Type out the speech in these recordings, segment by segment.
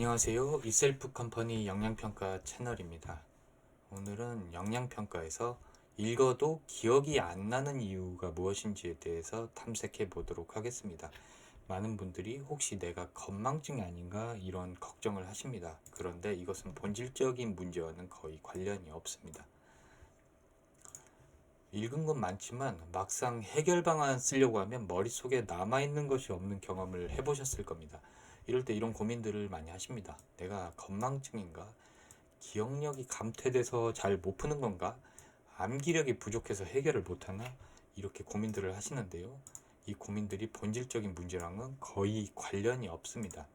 안녕하세요. 이셀프 컴퍼니 영양평가 채널입니다. 오늘은 영양평가에서 읽어도 기억이 안 나는 이유가 무엇인지에 대해서 탐색해 보도록 하겠습니다. 많은 분들이 혹시 내가 건망증이 아닌가 이런 걱정을 하십니다. 그런데 이것은 본질적인 문제와는 거의 관련이 없습니다. 읽은 건 많지만 막상 해결 방안 쓰려고 하면 머릿속에 남아있는 것이 없는 경험을 해보셨을 겁니다. 이럴 때 이런 고민들을 많이 하십니다. 내가 건망증인가? 기억력이 감퇴돼서 잘 못 푸는 건가? 암기력이 부족해서 해결을 못하나? 이렇게 고민들을 하시는데요. 이 고민들이 본질적인 문제랑은 거의 관련이 없습니다.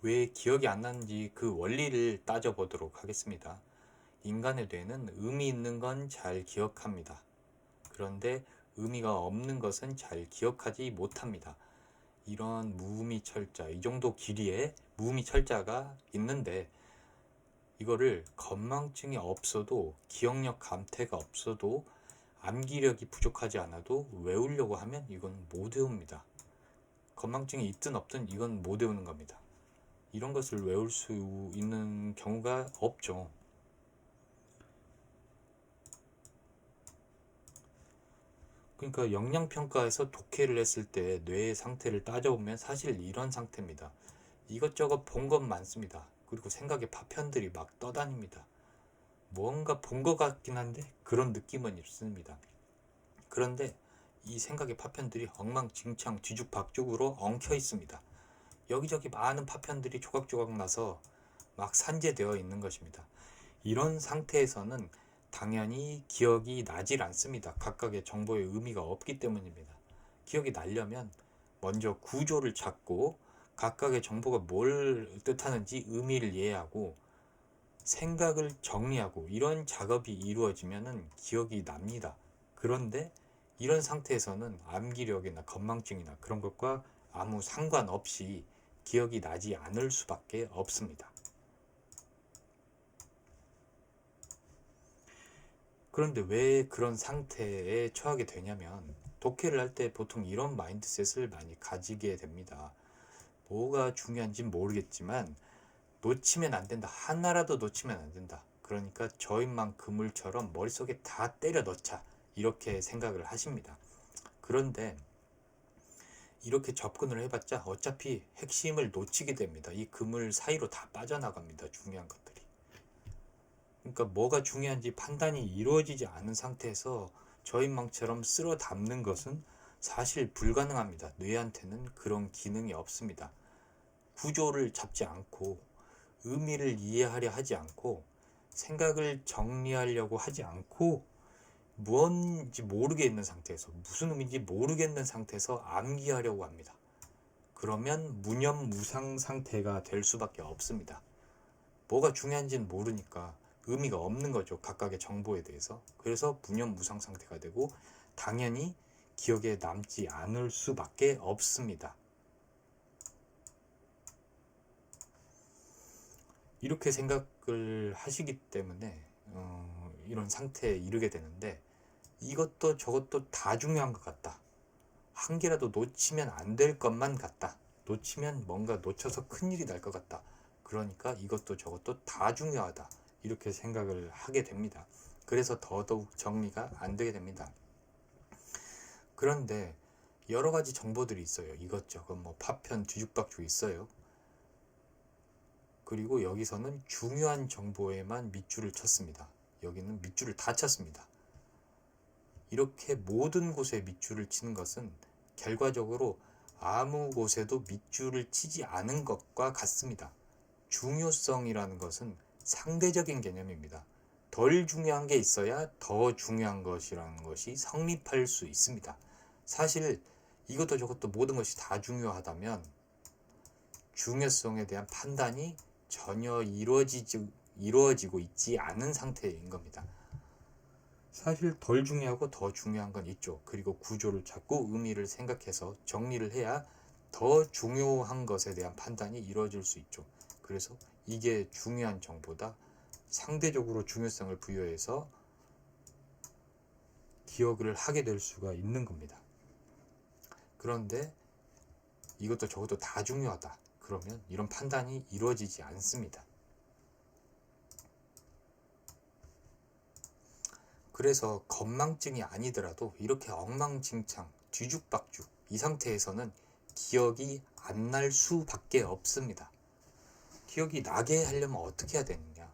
왜 기억이 안 나는지 그 원리를 따져보도록 하겠습니다. 인간의 뇌는 의미 있는 건 잘 기억합니다. 그런데 의미가 없는 것은 잘 기억하지 못합니다. 이런 무의미철자, 이 정도 길이의 무의미철자가 있는데 이거를 건망증이 없어도 기억력 감퇴가 없어도 암기력이 부족하지 않아도 외우려고 하면 이건 못 외웁니다. 건망증이 있든 없든 이건 못 외우는 겁니다. 이런 것을 외울 수 있는 경우가 없죠. 그러니까 영양평가에서 독해를 했을 때 뇌의 상태를 따져보면 사실 이런 상태입니다. 이것저것 본 건 많습니다. 그리고 생각의 파편들이 막 떠다닙니다. 뭔가 본 것 같긴 한데 그런 느낌은 있습니다. 그런데 이 생각의 파편들이 엉망진창 뒤죽박죽으로 엉켜 있습니다. 여기저기 많은 파편들이 조각조각 나서 막 산재되어 있는 것입니다. 이런 상태에서는 당연히 기억이 나질 않습니다. 각각의 정보의 의미가 없기 때문입니다. 기억이 나려면 먼저 구조를 찾고 각각의 정보가 뭘 뜻하는지 의미를 이해하고 생각을 정리하고 이런 작업이 이루어지면 기억이 납니다. 그런데 이런 상태에서는 암기력이나 건망증이나 그런 것과 아무 상관없이 기억이 나지 않을 수밖에 없습니다. 그런데 왜 그런 상태에 처하게 되냐면 독해를 할 때 보통 이런 마인드셋을 많이 가지게 됩니다. 뭐가 중요한지 모르겠지만 놓치면 안 된다. 하나라도 놓치면 안 된다. 그러니까 저인만 그물처럼 머릿속에 다 때려 넣자. 이렇게 생각을 하십니다. 그런데 이렇게 접근을 해봤자 어차피 핵심을 놓치게 됩니다. 이 그물 사이로 다 빠져나갑니다. 중요한 것들이. 그러니까 뭐가 중요한지 판단이 이루어지지 않은 상태에서 저인망처럼 쓸어 담는 것은 사실 불가능합니다. 뇌한테는 그런 기능이 없습니다. 구조를 잡지 않고 의미를 이해하려 하지 않고 생각을 정리하려고 하지 않고 뭔지 모르겠는 상태에서 무슨 의미인지 모르겠는 상태에서 암기하려고 합니다. 그러면 무념무상 상태가 될 수밖에 없습니다. 뭐가 중요한지는 모르니까 의미가 없는 거죠. 각각의 정보에 대해서. 그래서 무념무상 상태가 되고 당연히 기억에 남지 않을 수밖에 없습니다. 이렇게 생각을 하시기 때문에 이런 상태에 이르게 되는데 이것도 저것도 다 중요한 것 같다. 한 개라도 놓치면 안 될 것만 같다. 놓치면 뭔가 놓쳐서 큰일이 날 것 같다. 그러니까 이것도 저것도 다 중요하다. 이렇게 생각을 하게 됩니다. 그래서 더더욱 정리가 안 되게 됩니다. 그런데 여러 가지 정보들이 있어요. 이것저것 뭐 파편 뒤죽박죽 있어요. 그리고 여기서는 중요한 정보에만 밑줄을 쳤습니다. 여기는 밑줄을 다 쳤습니다. 이렇게 모든 곳에 밑줄을 치는 것은 결과적으로 아무 곳에도 밑줄을 치지 않은 것과 같습니다. 중요성이라는 것은 상대적인 개념입니다. 덜 중요한 게 있어야 더 중요한 것이라는 것이 성립할 수 있습니다. 사실 이것도 저것도 모든 것이 다 중요하다면 중요성에 대한 판단이 전혀 이루어지고 있지 않은 상태인 겁니다. 사실 덜 중요하고 더 중요한 건 있죠. 그리고 구조를 찾고 의미를 생각해서 정리를 해야 더 중요한 것에 대한 판단이 이루어질 수 있죠. 그래서 이게 중요한 정보다 상대적으로 중요성을 부여해서 기억을 하게 될 수가 있는 겁니다. 그런데 이것도 저것도 다 중요하다. 그러면 이런 판단이 이루어지지 않습니다. 그래서 건망증이 아니더라도 이렇게 엉망진창 뒤죽박죽 이 상태에서는 기억이 안 날 수밖에 없습니다. 기억이 나게 하려면 어떻게 해야 되느냐?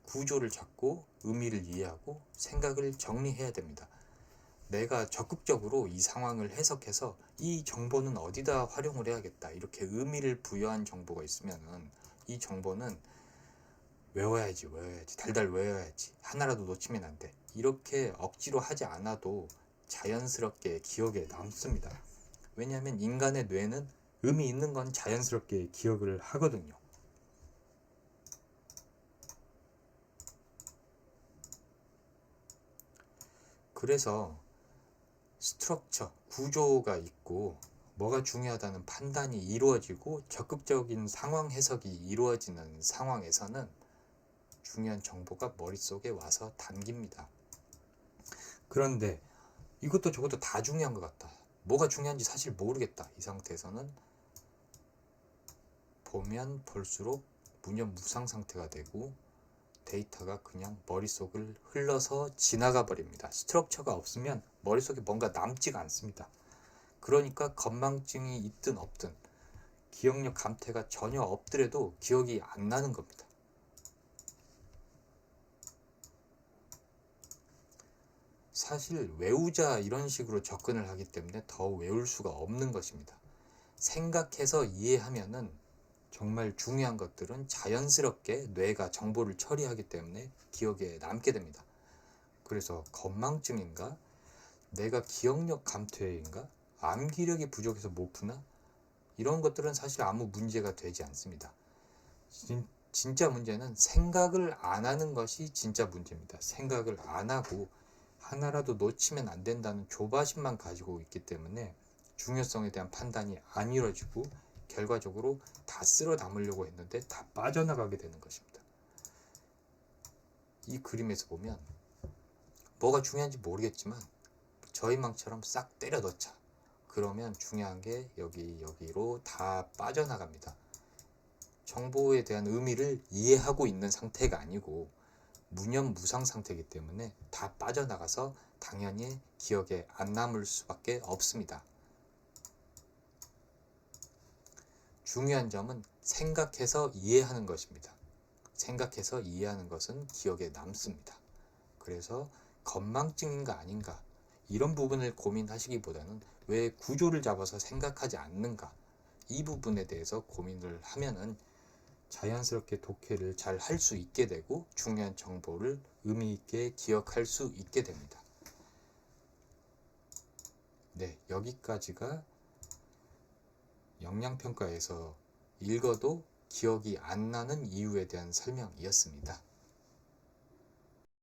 구조를 잡고 의미를 이해하고 생각을 정리해야 됩니다. 내가 적극적으로 이 상황을 해석해서 이 정보는 어디다 활용을 해야겠다, 이렇게 의미를 부여한 정보가 있으면은 이 정보는 외워야지 달달 외워야지, 하나라도 놓치면 안 돼, 이렇게 억지로 하지 않아도 자연스럽게 기억에 남습니다. 왜냐하면 인간의 뇌는 의미 있는 건 자연스럽게 기억을 하거든요. 그래서 스트럭처, 구조가 있고 뭐가 중요하다는 판단이 이루어지고 적극적인 상황 해석이 이루어지는 상황에서는 중요한 정보가 머릿속에 와서 담깁니다. 그런데 이것도 저것도 다 중요한 것 같다, 뭐가 중요한지 사실 모르겠다, 이 상태에서는 보면 볼수록 무념무상 상태가 되고 데이터가 그냥 머릿속을 흘러서 지나가 버립니다. 스트럭처가 없으면 머릿속에 뭔가 남지가 않습니다. 그러니까 건망증이 있든 없든 기억력 감퇴가 전혀 없더라도 기억이 안 나는 겁니다. 사실 외우자 이런 식으로 접근을 하기 때문에 더 외울 수가 없는 것입니다. 생각해서 이해하면은 정말 중요한 것들은 자연스럽게 뇌가 정보를 처리하기 때문에 기억에 남게 됩니다. 그래서 건망증인가? 내가 기억력 감퇴인가? 암기력이 부족해서 못 푸나? 이런 것들은 사실 아무 문제가 되지 않습니다. 진짜 문제는 생각을 안 하는 것이 진짜 문제입니다. 생각을 안 하고 하나라도 놓치면 안 된다는 조바심만 가지고 있기 때문에 중요성에 대한 판단이 안 이루어지고 결과적으로 다 쓸어 담으려고 했는데 다 빠져나가게 되는 것입니다. 이 그림에서 보면 뭐가 중요한지 모르겠지만 저희망처럼 싹 때려 넣자. 그러면 중요한 게 여기로 다 빠져나갑니다. 정보에 대한 의미를 이해하고 있는 상태가 아니고 무념무상 상태이기 때문에 다 빠져나가서 당연히 기억에 안 남을 수밖에 없습니다. 중요한 점은 생각해서 이해하는 것입니다. 생각해서 이해하는 것은 기억에 남습니다. 그래서 건망증인가 아닌가 이런 부분을 고민하시기보다는 왜 구조를 잡아서 생각하지 않는가, 이 부분에 대해서 고민을 하면은 자연스럽게 독해를 잘 할 수 있게 되고 중요한 정보를 의미 있게 기억할 수 있게 됩니다. 네, 여기까지가 영양평가에서 읽어도 기억이 안 나는 이유에 대한 설명이었습니다.